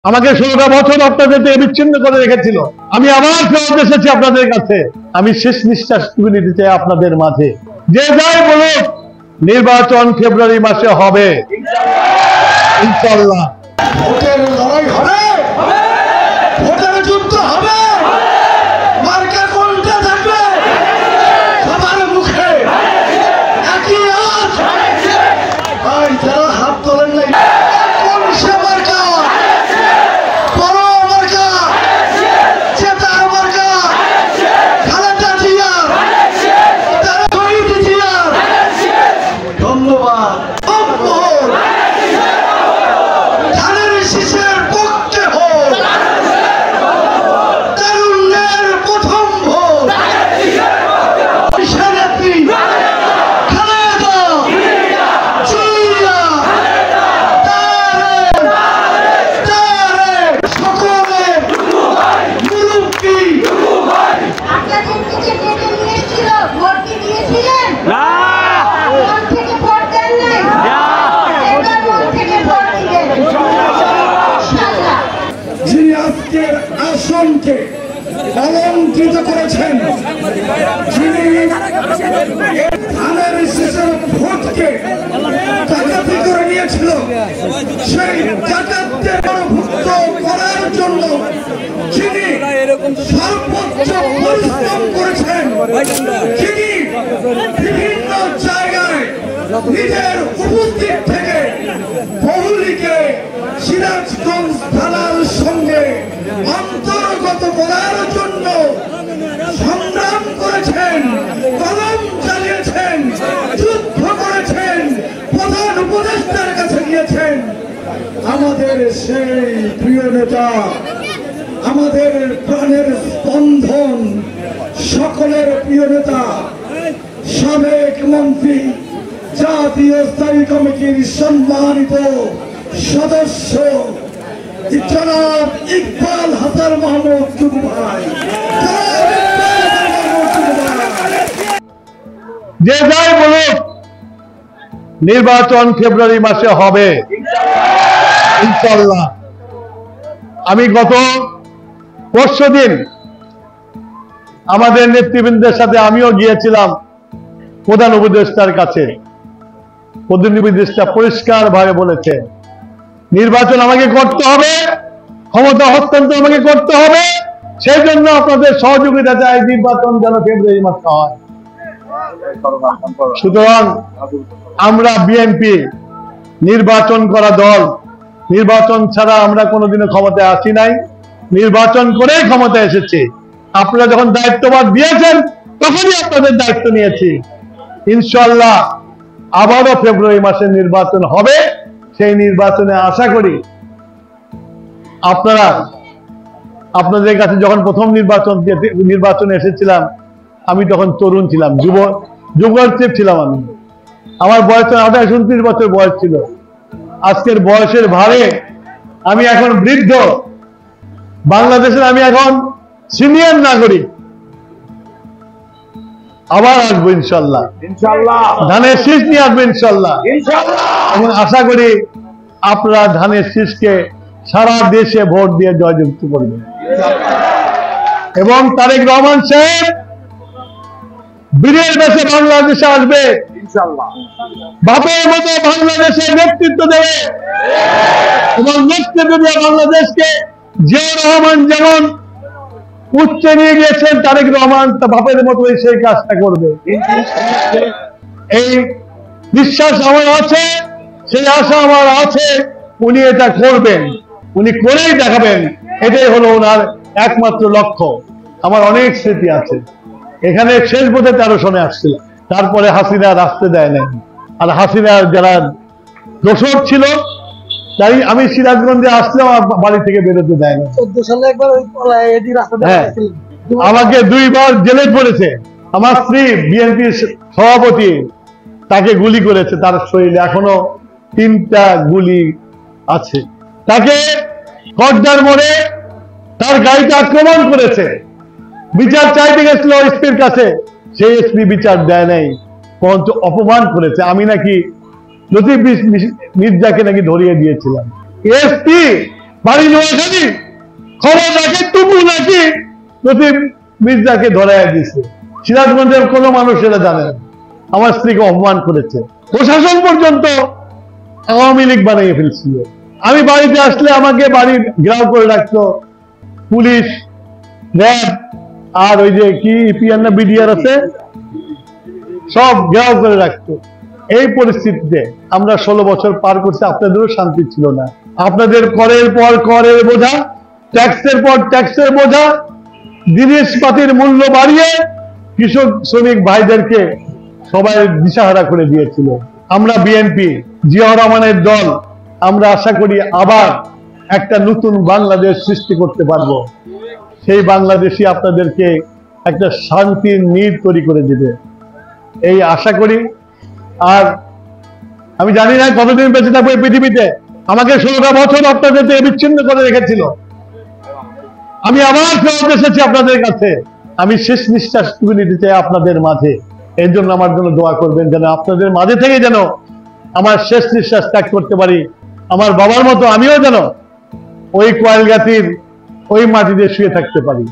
আমাকে 16টা বছর আপনাদের থেকে বিচ্ছিন্ন করে রেখেছিল। আমি আবার ফেরত এসেছি আপনাদের কাছে। আমি শেষ নিঃশ্বাস তুলে নিতে চাই আপনাদের মাঝে। যে যাই বলুক, নির্বাচন ফেব্রুয়ারি মাসে হবে ইনশাআল্লাহ। ভোটের লড়াই হবে, ভোটের যুদ্ধ হবে, মার্কা কোনটা থাকবে সবার মুখে একই আওয়াজ। ভাই যারা হাত তোলেন নাই, কোন সে মার্কা? বড় মার্কা, জেতার মার্কা, খালেদা জিয়া, তারা শহীদ জিয়া। ধন্যবাদ। যিনি আজকের আসনকে অলঙ্কৃত করেছেন, যিনি ধানের শেষের ভোটকে ডাকাতি করে নিয়েছিল, সেই ডাকাতদের ভুক্ত করার জন্য যিনি সর্বোচ্চ পরিশ্রম করেছেন, যিনি বিভিন্ন জায়গায় নিজের উপস্থিত থেকে বহুলীকে সিরাজগঞ্জ থানার সঙ্গে অন্তর্গত করার জন্য সংগ্রাম করেছেন, কলম চালিয়েছেন, যুদ্ধ করেছেন, প্রধান উপদেষ্টার কাছে গিয়েছেন। আমাদের সেই প্রিয় নেতা, আমাদের প্রাণের স্পন্দন, সকলের প্রিয় নেতা, সাবেক মন্ত্রী, জাতীয় স্থায়ী কমিটির সম্মানিত সদস্য জনাব ইকবাল হাসান মাহমুদ টুকু ভাই। যে যাই বলুক, নির্বাচন ফেব্রুয়ারি মাসে হবে ইনশাআল্লাহ। আমি গত পরশুদিন আমাদের নেতৃবৃন্দের সাথে আমিও গিয়েছিলাম প্রধান উপদেষ্টার কাছে। প্রধান উপদেষ্টা পরিষ্কার ভাবে বলেছে, নির্বাচন আমাকে করতে হবে, ক্ষমতা হস্তান্তর আমাকে করতে হবে, সেই জন্য আপনাদের সহযোগিতা চাই, নির্বাচন যেন ফেব্রুয়ারি মাসে হয়। সুতরাং আমরা বিএনপি নির্বাচন করা দল, নির্বাচন ছাড়া আমরা কোনোদিনও ক্ষমতায় আসি নাই, নির্বাচন করেই ক্ষমতায় এসেছি। আপনারা যখন দায়িত্বভার দিয়েছেন তখনই আপনাদের দায়িত্ব নিয়েছি। ইনশাআল্লাহ আবারও ফেব্রুয়ারি মাসে নির্বাচন হবে। সেই নির্বাচনে আশা করি আপনারা, আপনাদের কাছে যখন প্রথম নির্বাচনে এসেছিলাম, আমি তখন তরুণ ছিলাম, যুবক ছিলাম। আমার বয়স 28-29 বছর বয়স ছিল। আজকের বয়সের ভারে আমি এখন বৃদ্ধ। বাংলাদেশের আমি এখন সিনিয়র নাগরিক। আবার আসবো ইনশাল্লাহ, ধানের শীষ নিয়ে আসবো ইনশাল্লাহ। এবং আশা করি আপনারা ধানের শীষকে সারা দেশে ভোট দিয়ে জয়যুক্ত করবেন। এবং তারেক রহমান সাহেব বীরের বেশে বাংলাদেশে আসবে বাপের মতো বাংলাদেশের নেতৃত্ব দেবে। এবং নেতৃত্ব দিয়ে বাংলাদেশকে জিয়াউর রহমান যেমন উচ্চে নিয়ে গিয়েছেন, তারেক রহমান তা বাপের মতো সেই কাজটা করবে। এই বিশ্বাস আমার আছে, সেই আশা আমার আছে। উনি এটা করবেন, উনি করেই দেখাবেন। এটাই হলো ওনার একমাত্র লক্ষ্য। আমার অনেক স্মৃতি আছে। এখানে শেষ বোধে 13 সনে আসছিল, তারপরে হাসিনা আসতে দেয় নাই। আর হাসিনার যারা দোষক ছিল, তাই আমি সিরাজগঞ্জে আসলেও বাড়ি থেকে বেরোতে দেয় না। 14 সালে একবার আমাকে 2 বার জেলে পড়েছে। আমার স্ত্রী বিএনপির সভাপতি, তাকে গুলি করেছে, তার শরীরে এখনো 3টা গুলি আছে। তাকে কড্ডার মোড়ে তার গাড়িতে আক্রমণ করেছে। বিচার চাইতে গেছিল এসপির কাছে, সেই এসপি বিচার দেয় নাই, বরঞ্চ অপমান করেছে। আমি নাকি লতিফ মির্জাকে নাকি ধরিয়ে দিয়েছিলাম। এসপি বাড়ি নোয়াখালী, খবর রাখে টুকু নাকি লতিফ মির্জাকে ধরাইয়া দিছে। সিরাজগঞ্জের কোনো মানুষ এটা জানে না। আমার স্ত্রীকে অপমান করেছে, প্রশাসন পর্যন্ত আওয়ামী লীগ বানিয়ে ফেলছিল। আমি বাড়িতে আসলে আমাকে বাড়ি ঘেরাও করে রাখতো পুলিশ, র্যাব, আর ওই যে কি পিআর না বিডিআর আছে, সব ঘেরাও করে রাখতো। এই পরিস্থিতিতে আমরা 16 বছর পার করছি, আপনাদেরও শান্তি ছিল না। আপনাদের করের পর করের বোঝা, ট্যাক্সের পর ট্যাক্সের বোঝা, জিনিসপাতির মূল্য বাড়িয়ে কৃষক শ্রমিক ভাইদেরকে সবাই দিশাহারা করে দিয়েছিল। আমরা বিএনপি, জিয়াউর রহমানের দল, আমরা আশা করি আবার একটা নতুন বাংলাদেশ সৃষ্টি করতে পারবো। সেই বাংলাদেশই আপনাদেরকে একটা শান্তির নীড় তৈরি করে দিবে, এই আশা করি। আর আমি জানি না কতদিন বেঁচে থাকবো এই পৃথিবীতে। আমাকে 16টা বছর আপনাদের থেকে বিচ্ছিন্ন করে রেখেছিল। আমি আবার ফেরত এসেছি আপনাদের কাছে। আমি শেষ নিঃশ্বাস তুলে নিতে চাই আপনাদের মাঝে। এর জন্য আমার জন্য দোয়া করবেন, যেন আপনাদের মাঝে থেকে যেন আমার শেষ নিঃশ্বাস ত্যাগ করতে পারি। আমার বাবার মতো আমিও যেন ওই কোয়েলগাতির ওই মাটিতে শুয়ে থাকতে পারি।